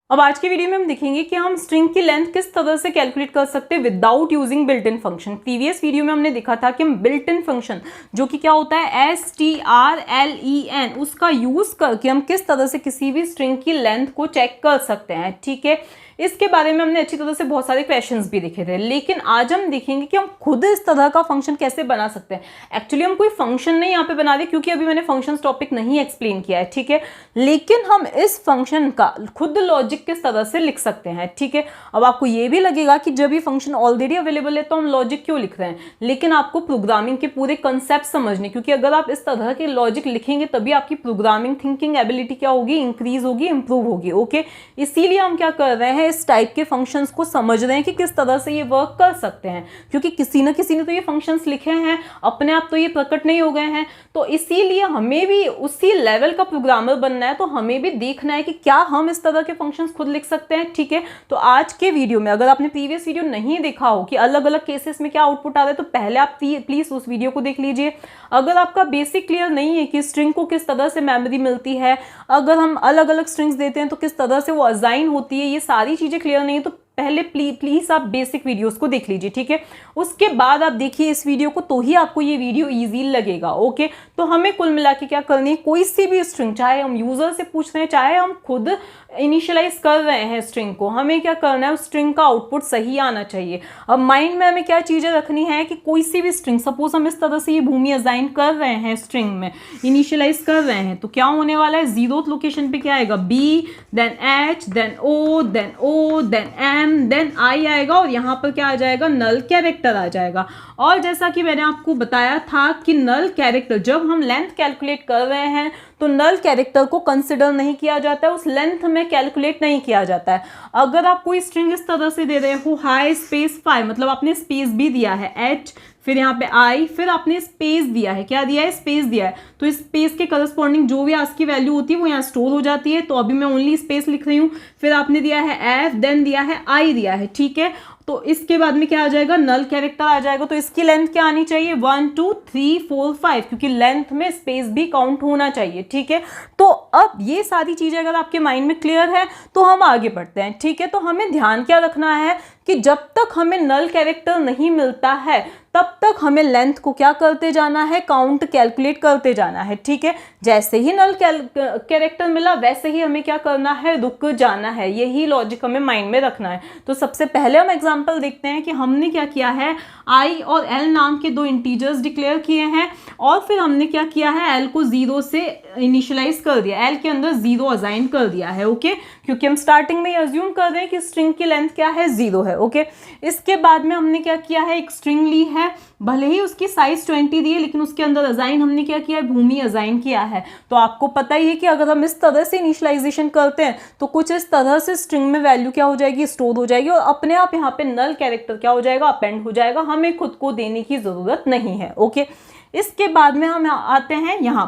अब आज की वीडियो में हम देखेंगे कि हम स्ट्रिंग की लेंथ किस तरह से कैलकुलेट कर सकते हैं without using built in function. Previous video में हमने देखा था कि हम बिल्ट इन फंक्शन जो कि क्या होता है strlen, उसका यूज करके हम किस तरह से किसी भी स्ट्रिंग की लेंथ को चेक कर सकते हैं। ठीक है, इसके बारे में हमने अच्छी तरह से बहुत सारे क्वेश्चंस भी देखे थे, लेकिन आज हम देखेंगे कि हम खुद इस तरह का फंक्शन कैसे बना सकते हैं। एक्चुअली हम कोई फंक्शन नहीं यहाँ पे बना रहे क्योंकि अभी मैंने फंक्शंस टॉपिक नहीं एक्सप्लेन किया है। ठीक है, लेकिन हम इस फंक्शन का खुद लॉजिक किस तरह से लिख सकते हैं। ठीक है, अब आपको ये भी लगेगा कि जब ये फंक्शन ऑलरेडी अवेलेबल है तो हम लॉजिक क्यों लिख रहे हैं, लेकिन आपको प्रोग्रामिंग के पूरे कंसेप्ट समझने, क्योंकि अगर आप इस तरह के लॉजिक लिखेंगे तभी आपकी प्रोग्रामिंग थिंकिंग एबिलिटी क्या होगी, इंक्रीज होगी, इंप्रूव होगी। ओके, इसीलिए हम क्या कर रहे हैं, इस टाइप के फंक्शंस को समझ रहे हैं कि किस तरह से ये वर्क कर सकते हैं, क्योंकि किसी न किसी ने तो ये फंक्शंस लिखे हैं, अपने आप तो ये प्रकट नहीं हो गए हैं। तो इसीलिए हमें भी उसी लेवल का प्रोग्रामर बनना है, तो हमें भी देखना है कि क्या हम इस तरह के फंक्शंस खुद लिख सकते हैं। ठीक है, तो आज के वीडियो में अगर आपने प्रीवियस वीडियो नहीं देखा हो कि अलग अलग केसेस में क्या आउटपुट आ रहा है, तो पहले आप प्लीज उस वीडियो को देख लीजिए। अगर आपका बेसिक क्लियर नहीं है कि स्ट्रिंग को किस तरह से मेमोरी मिलती है, अगर हम अलग अलग स्ट्रिंग्स देते हैं तो किस तरह से वो असाइन होती है, ये सारी चीजें क्लियर नहीं है, तो पहले प्लीज आप बेसिक वीडियोस को देख लीजिए। ठीक है, उसके बाद आप देखिए इस वीडियो को, तो ही आपको ये वीडियो इजी लगेगा। ओके, तो हमें कुल मिला के क्या करनी है, कोई सी भी स्ट्रिंग, चाहे हम यूजर से पूछ रहे हैं चाहे हम खुद इनिशियलाइज कर रहे हैं स्ट्रिंग को, हमें क्या करना है, उस स्ट्रिंग का आउटपुट सही आना चाहिए। अब माइंड में हमें क्या चीजें रखनी है कि कोई सी भी स्ट्रिंग, सपोज हम इस तरह से ये भूमि असाइन कर रहे हैं, स्ट्रिंग में इनिशियलाइज कर रहे हैं, तो क्या होने वाला है, जीरोथ लोकेशन पे क्या आएगा, B, then H, then O, then O, then M, then I आएगा, और यहाँ पर क्या आ जाएगा, नल कैरेक्टर आ जाएगा। और जैसा कि मैंने आपको बताया था कि नल कैरेक्टर, जब हम लेंथ कैलकुलेट कर रहे हैं तो नल कैरेक्टर को कंसिडर नहीं किया जाता है, उस लेंथ में कैलकुलेट नहीं किया जाता है। अगर आप कोई स्ट्रिंग इस तरह से दे रहे हो, हाई स्पेस 5, मतलब आपने स्पेस भी दिया है, एच, फिर यहाँ पे आई, फिर आपने स्पेस दिया है, क्या दिया है, स्पेस दिया है, तो इस स्पेस के करस्पॉन्डिंग जो भी आज की वैल्यू होती है वो यहाँ स्टोर हो जाती है। तो अभी मैं ओनली स्पेस लिख रही हूँ, फिर आपने दिया है एफ, देन दिया है आई दिया है। ठीक है, तो इसके बाद में क्या आ जाएगा, नल कैरेक्टर आ जाएगा। तो इसकी लेंथ क्या आनी चाहिए, 1 2 3 4 5, क्योंकि लेंथ में स्पेस भी काउंट होना चाहिए। ठीक है, तो अब ये सारी चीजें अगर आपके माइंड में क्लियर है तो हम आगे बढ़ते हैं। ठीक है, तो हमें ध्यान क्या रखना है कि जब तक हमें नल कैरेक्टर नहीं मिलता है तब तक हमें लेंथ को क्या करते जाना है, काउंट कैलकुलेट करते जाना है। ठीक है, जैसे ही नल कैरेक्टर मिला वैसे ही हमें क्या करना है, रुक जाना है। यही लॉजिक हमें माइंड में रखना है। तो सबसे पहले हम एग्जांपल देखते हैं कि हमने क्या किया है, आई और एल नाम के दो इंटीजर्स डिक्लेयर किए हैं, और फिर हमने क्या किया है, एल को 0 से इनिशियलाइज कर दिया, एल के अंदर 0 असाइन कर दिया है। ओके, क्योंकि हम स्टार्टिंग में अज्यूम कर रहे हैं कि स्ट्रिंग की लेंथ क्या है, 0 है। ओके, इसके बाद में हमने क्या किया है, एक स्ट्रिंग ली है, भले ही उसकी साइज 20 दी है, लेकिन उसके अंदर असाइन हमने क्या किया है, भूमि असाइन किया है। तो आपको पता ही है कि अगर हम इस तरह से इनिशियलाइजेशन करते हैं तो कुछ इस तरह से स्ट्रिंग में वैल्यू क्या हो जाएगी, स्टोर हो जाएगी, और अपने आप यहाँ पे नल कैरेक्टर क्या हो जाएगा, अपेंड हो जाएगा, हमें खुद को देने की जरूरत नहीं है। ओके, इसके बाद में हम आते हैं यहाँ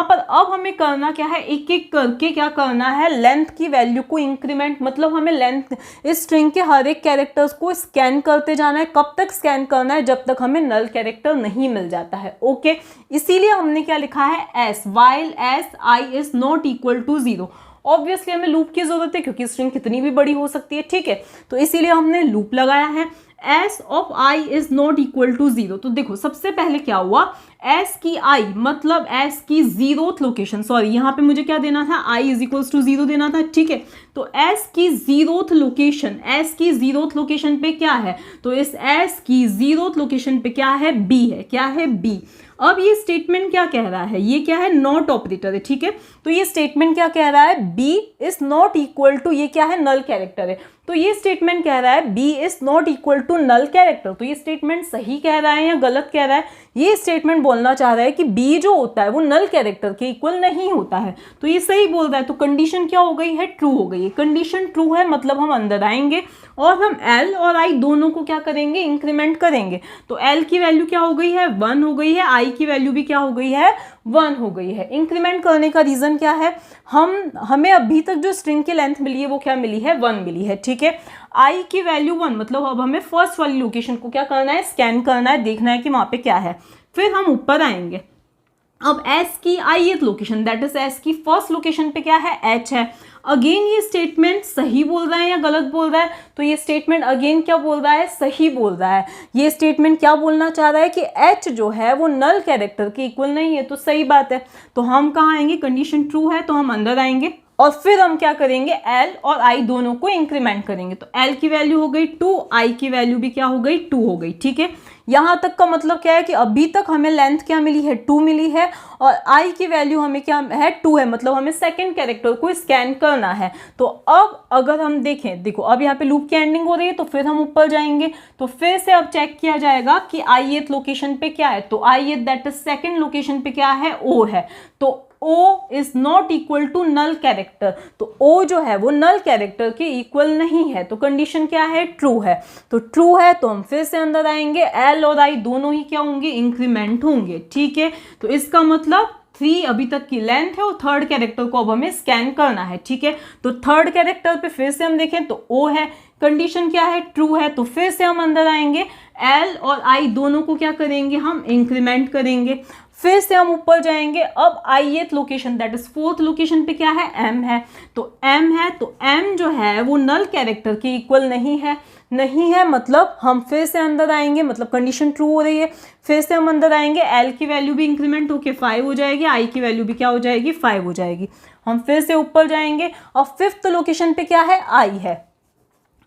पर अब हमें करना क्या है, एक एक करके क्या करना है, लेंथ की वैल्यू को इंक्रीमेंट, मतलब हमें लेंथ इस स्ट्रिंग के हर एक कैरेक्टर्स को स्कैन करते जाना है। कब तक स्कैन करना है, जब तक हमें नल कैरेक्टर नहीं मिल जाता है। ओके, इसीलिए हमने क्या लिखा है, S, while S I is not equal to 0। Obviously हमें लूप की जरूरत है क्योंकि स्ट्रिंग कितनी भी बड़ी हो सकती है। ठीक है, तो इसीलिए हमने लूप लगाया है, S of I is not equal to 0। तो देखो सबसे पहले क्या हुआ, एस की आई मतलब एस की 0th लोकेशन, सॉरी यहाँ पे मुझे क्या देना था, आई इज इक्वल्स टू 0 देना था। ठीक है, तो एस की 0th लोकेशन, एस की 0th लोकेशन पे क्या है, तो इस एस की 0th लोकेशन पे क्या है, बी है, क्या है, बी। अब ये स्टेटमेंट क्या कह रहा है, ये क्या है, नॉट ऑपरेटर है। ठीक है, तो ये स्टेटमेंट क्या कह रहा है, B is not equal to, ये क्या है, नल कैरेक्टर है। तो ये स्टेटमेंट कह रहा है B is not equal to null character. तो ये स्टेटमेंट सही कह रहा है या गलत कह रहा है, ये स्टेटमेंट बोलना चाह रहा है कि बी जो होता है वो नल कैरेक्टर के इक्वल नहीं होता है। तो ये सही बोल रहा है, तो कंडीशन क्या हो गई है, ट्रू हो गई है। कंडीशन ट्रू है मतलब हम अंदर आएंगे और हम एल और आई दोनों को क्या करेंगे, इंक्रीमेंट करेंगे। तो एल की वैल्यू क्या हो गई है, 1 हो गई है, आई की वैल्यू भी क्या हो गई है, 1 हो गई है। इंक्रीमेंट करने का रीजन क्या है, हमें अभी तक जो स्ट्रिंग की लेंथ मिली है वो क्या मिली है, 1 मिली है। ठीक है, आई की वैल्यू 1 मतलब अब हमें फर्स्ट वाली लोकेशन को क्या करना है, स्कैन करना है, देखना है कि वहां पे क्या है। फिर हम ऊपर आएंगे, अब एस की ith location that is S की फर्स्ट लोकेशन पे क्या है, एच है। अगेन ये स्टेटमेंट सही बोल रहा है या गलत बोल रहा है? तो ये स्टेटमेंट अगेन क्या बोल रहा है? सही बोल रहा है। ये स्टेटमेंट क्या बोलना चाह रहा है कि एच जो है वो नल कैरेक्टर के इक्वल नहीं है, तो सही बात है। तो हम कहाँ आएंगे? कंडीशन ट्रू है तो हम अंदर आएंगे और फिर हम क्या करेंगे? L और I दोनों को इंक्रीमेंट करेंगे। तो L की वैल्यू हो गई 2, I की वैल्यू भी क्या हो गई? 2 हो गई। ठीक है, यहाँ तक का मतलब क्या है कि अभी तक हमें लेंथ क्या मिली है? 2 मिली है और I की वैल्यू हमें क्या है? 2 है। मतलब हमें सेकंड कैरेक्टर को स्कैन करना है। तो अब अगर हम देखें, देखो अब यहाँ पे लूप की एंडिंग हो रही है, तो फिर हम ऊपर जाएंगे तो फिर से अब चेक किया जाएगा कि ith लोकेशन पे क्या है। तो ith that is second location पे क्या है? O है। तो O is not equal to null character. तो O जो है वो नल कैरेक्टर के इक्वल नहीं है। तो कंडीशन क्या है? ट्रू है। तो ट्रू है तो हम फिर से अंदर आएंगे, L और I दोनों ही क्या होंगे? इंक्रीमेंट होंगे। ठीक है, तो इसका मतलब 3 अभी तक की लेंथ है और थर्ड कैरेक्टर को अब हमें स्कैन करना है। ठीक है, तो थर्ड कैरेक्टर पे फिर से हम देखें तो O है, कंडीशन क्या है? ट्रू है। तो फिर से हम अंदर आएंगे, L और I दोनों को क्या करेंगे? हम इंक्रीमेंट करेंगे। फिर से हम ऊपर जाएंगे, अब ith location that is fourth location पे क्या है? M है। तो M है तो M जो है वो नल कैरेक्टर के इक्वल नहीं है। मतलब हम फिर से अंदर आएंगे, मतलब कंडीशन ट्रू हो रही है। फिर से हम अंदर आएंगे, L की वैल्यू भी इंक्रीमेंट होके 5 हो जाएगी, I की वैल्यू भी क्या हो जाएगी? 5 हो जाएगी। हम फिर से ऊपर जाएंगे और फिफ्थ लोकेशन पे क्या है? I है।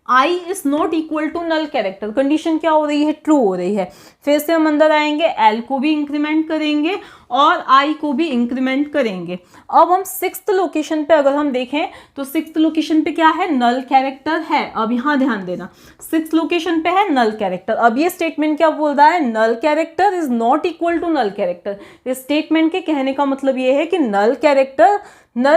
I is not equal to null character, condition क्या हो रही है? ट्रू हो रही है। फिर से हम अंदर आएंगे, L को भी इंक्रीमेंट करेंगे और I को भी इंक्रीमेंट करेंगे। अब हम सिक्स्थ लोकेशन पे अगर हम देखें तो सिक्स्थ लोकेशन पे क्या है? नल कैरेक्टर है। अब यहाँ ध्यान देना, सिक्स्थ लोकेशन पे है नल कैरेक्टर। अब ये स्टेटमेंट क्या बोल रहा है? Null character is not equal to null character. इस स्टेटमेंट के कहने का मतलब ये है कि नल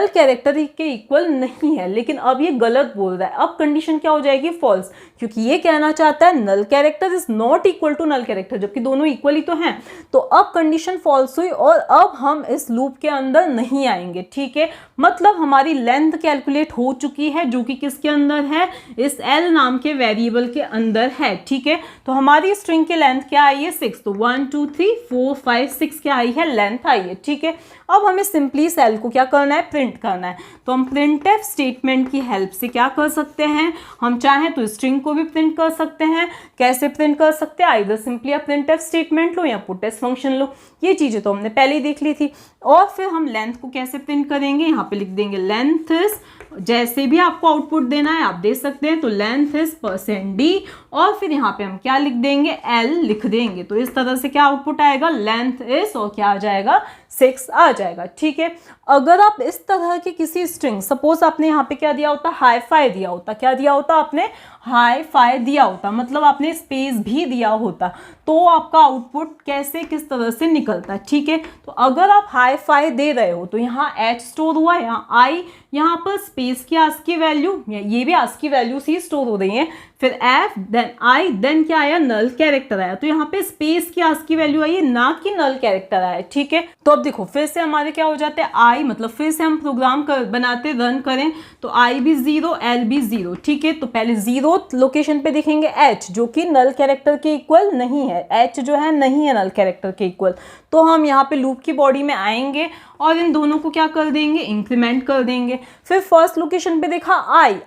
कैरेक्टर के इक्वल नहीं है, लेकिन अब ये गलत बोल रहा है। अब कंडीशन क्या हो जाएगी? फॉल्स, क्योंकि ये कहना चाहता है null character is not equal to null character, जबकि दोनों इक्वल ही तो हैं। तो अब कंडीशन फॉल्स हुई और अब हम इस लूप के अंदर नहीं आएंगे। ठीक है, मतलब हमारी लेंथ कैलकुलेट हो चुकी है, जो कि किसके अंदर है? इस L नाम के वेरिएबल के अंदर है। ठीक है, तो हमारी स्ट्रिंग की लेंथ क्या आई है? 6। तो 1 2 3 4 5 6 क्या आई है? लेंथ आई है। ठीक है, अब हमें सिंपली इस L को क्या करना है? प्रिंट करना है। तो हम printf स्टेटमेंट की हेल्प से क्या कर सकते हैं? हम चाहें तो स्ट्रिंग को भी प्रिंट कर सकते हैं। कैसे प्रिंट कर सकते हैं? आइदर सिंपली आप printf स्टेटमेंट लो या पुटस फंक्शन लो, ये चीजें तो हमने पहले ही देख ली थी। और फिर हम लेंथ को कैसे प्रिंट करेंगे? यहाँ पे लिख देंगे लेंथ इज, जैसे भी आपको आउटपुट देना है आप दे सकते हैं। तो लेंथ इज %d और फिर यहाँ पे हम क्या लिख देंगे? L लिख देंगे। तो इस तरह से क्या आउटपुट आएगा? लेंथ इज और क्या आ जाएगा? 6 आ जाएगा। ठीक है, अगर आप इस तरह की किसी स्ट्रिंग, सपोज आपने यहाँ पे क्या दिया होता? हाई फाई दिया होता। क्या दिया होता आपने? हाई फाई दिया होता, मतलब आपने स्पेस भी दिया होता, तो आपका आउटपुट कैसे किस तरह से निकलता है। ठीक है, तो अगर आप हाई फाई दे रहे हो तो यहाँ H स्टोर हुआ, यहाँ I, यहाँ पर स्पेस की आस्की वैल्यू, ये भी आस्की वैल्यू ही स्टोर हो रही है, फिर F देन I देन क्या आया? नल कैरेक्टर आया। तो यहाँ पे स्पेस की आस्की वैल्यू आई है, ना कि नल कैरेक्टर आया। ठीक है, तो अब देखो फिर से हमारे क्या हो जाते हैं? I मतलब फिर से हम प्रोग्राम बनाते रन करें तो I भी 0 L भी 0। ठीक है, तो पहले 0 लोकेशन पे देखेंगे H जो कि नल कैरेक्टर के इक्वल नहीं है। H जो है नहीं है नल कैरेक्टर के इक्वल। तो हम यहाँ पे लूप की बॉडी में आएंगे और इन दोनों को क्या कर देंगे? इंक्रीमेंट कर देंगे। फिर फर्स्ट लोकेशन पे देखा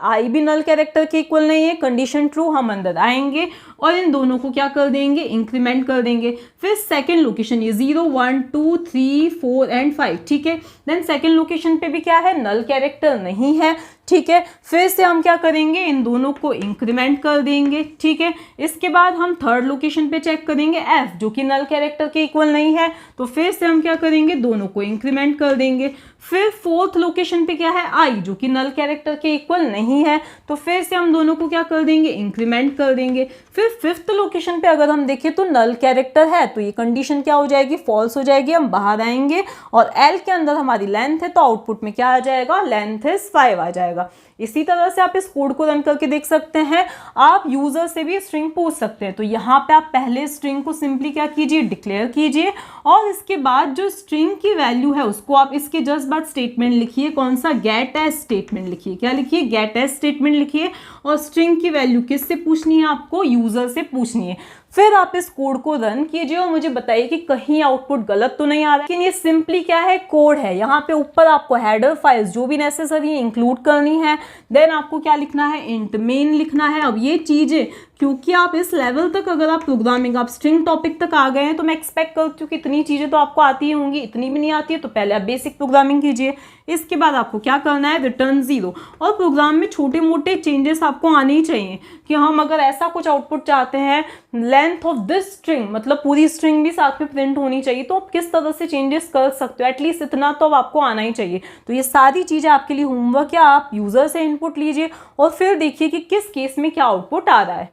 I भी नल कैरेक्टर के इक्वल नहीं है, कंडीशन ट्रू। हम अंदर आएंगे और इन दोनों को क्या कर देंगे? इंक्रीमेंट कर देंगे। फिर सेकंड लोकेशन ये 0 1 2 3 4 एंड 5। ठीक है, देन सेकंड लोकेशन पे भी क्या है? नल कैरेक्टर नहीं है। ठीक है, फिर से हम क्या करेंगे? इन दोनों को इंक्रीमेंट कर देंगे। ठीक है, इसके बाद हम थर्ड लोकेशन पे चेक करेंगे F जो कि नल कैरेक्टर के इक्वल नहीं है, तो फिर से हम क्या करेंगे? दोनों को इंक्रीमेंट कर देंगे। फिर फोर्थ लोकेशन पे क्या है? I जो कि नल कैरेक्टर के इक्वल नहीं है, तो फिर से हम दोनों को क्या कर देंगे? इंक्रीमेंट कर देंगे। फिर फिफ्थ लोकेशन पे अगर हम देखें तो नल कैरेक्टर है, तो ये कंडीशन क्या हो जाएगी? फॉल्स हो जाएगी। हम बाहर आएंगे और L के अंदर हमारी लेंथ है, तो आउटपुट में क्या आ जाएगा? लेंथ इज 5 आ जाएगा। इसी तरह से आप इस कोड को रन करके देख सकते हैं। आप यूजर से भी स्ट्रिंग पूछ सकते हैं। तो यहाँ पे आप पहले स्ट्रिंग को सिंपली क्या कीजिए? डिक्लेयर कीजिए और इसके बाद जो स्ट्रिंग की वैल्यू है उसको आप इसके जस्ट बाद स्टेटमेंट लिखिए। कौन सा? गेट एज स्टेटमेंट लिखिए। क्या लिखिए? गेट एज स्टेटमेंट लिखिए। और स्ट्रिंग की वैल्यू किससे पूछनी है आपको? यूजर से पूछनी है। फिर आप इस कोड को रन कीजिए और मुझे बताइए कि कहीं आउटपुट गलत तो नहीं आ रहा है। लेकिन ये सिंपली क्या है, कोड है। यहाँ पे ऊपर आपको हेडर फाइल्स जो भी नेसेसरी है इंक्लूड करनी है। देन आपको क्या लिखना है, इंट मेन लिखना है। अब ये चीजें क्योंकि आप इस लेवल तक अगर आप प्रोग्रामिंग आप स्ट्रिंग टॉपिक तक आ गए हैं तो मैं एक्सपेक्ट करती हूँ कि इतनी चीजें तो आपको आती ही होंगी। इतनी भी नहीं आती है तो पहले आप बेसिक प्रोग्रामिंग कीजिए। इसके बाद आपको क्या करना है, रिटर्न 0। और प्रोग्राम में छोटे मोटे चेंजेस आपको आने ही चाहिए कि हम अगर ऐसा कुछ आउटपुट चाहते हैं, लेंथ ऑफ दिस स्ट्रिंग मतलब पूरी स्ट्रिंग भी साथ में प्रिंट होनी चाहिए, तो आप किस तरह से चेंजेस कर सकते हो, एटलीस्ट इतना तो अब आपको आना ही चाहिए। तो ये सारी चीजें आपके लिए होमवर्क है, आप यूजर से इनपुट लीजिए और फिर देखिए कि किस केस में क्या आउटपुट आ रहा है।